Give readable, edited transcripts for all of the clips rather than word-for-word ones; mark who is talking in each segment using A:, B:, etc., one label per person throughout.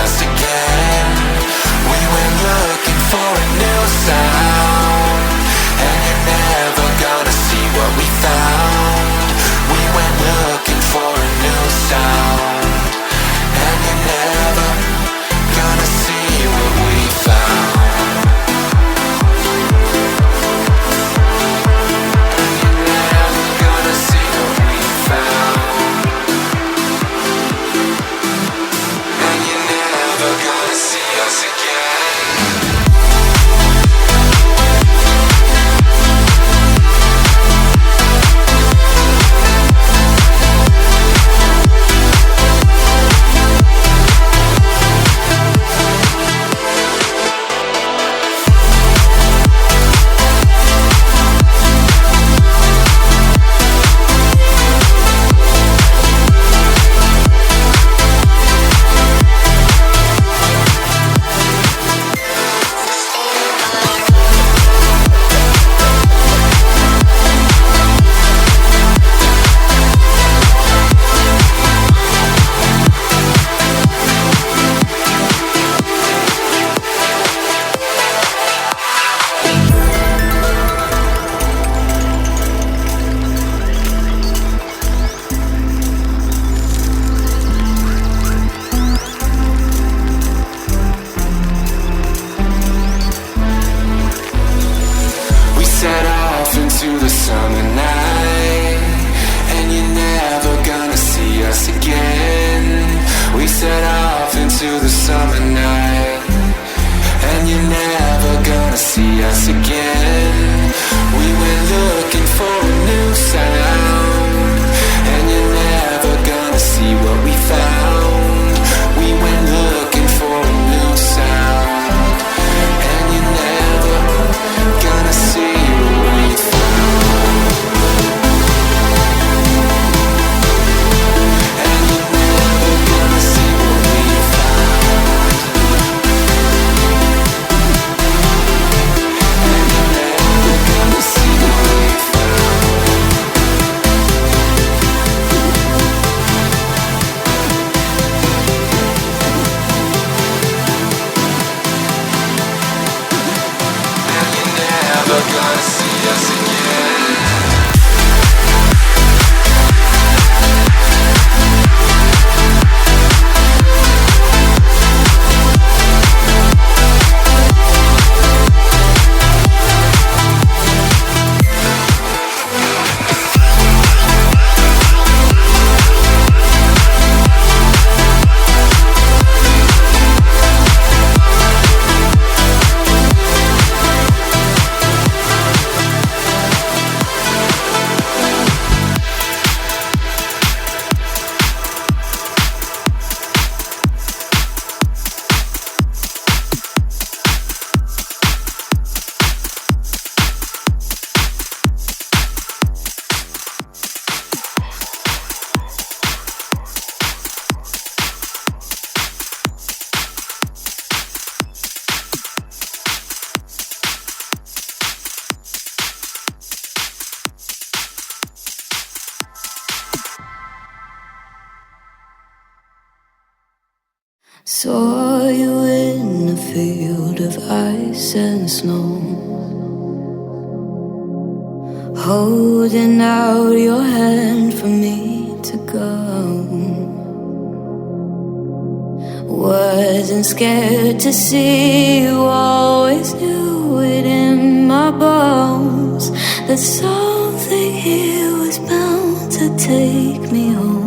A: us again. We went looking for a new sound, and you're never gonna see what we found. We went looking for a new sound, and you're never gonna see what we found.
B: Saw you in a field of ice and snow, holding out your hand for me to go. Wasn't scared to see you, always knew it in my bones that something here was bound to take me home.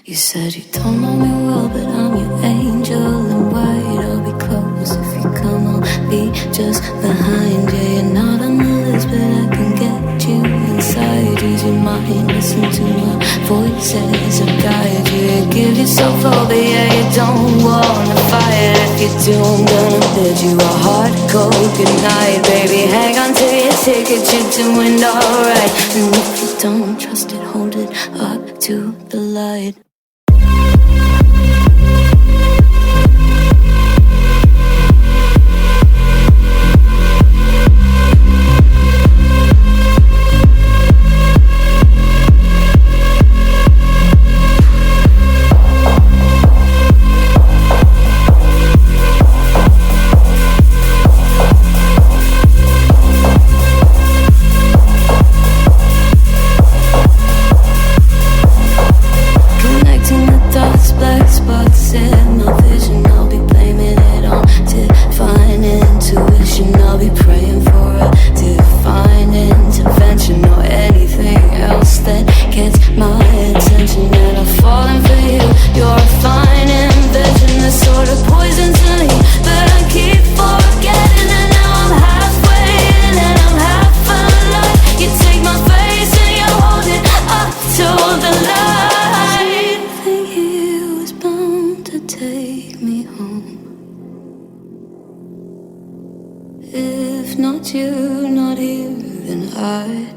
B: You said you don't know me well, but I'm your angel in white. I'll be close if you come, I'll be just behind you. You're not on the list, but I can get you inside. Use your mind, listen to my voices and guide you. You give yourself over, yeah, you don't wanna fight. If you do, I'm gonna bid you a hard cold goodnight. Baby, hang on to your ticket, you're doing alright. And if you don't trust it, hold it up to the light.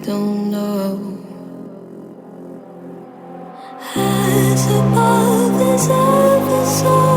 B: don't know. As above, as ever so.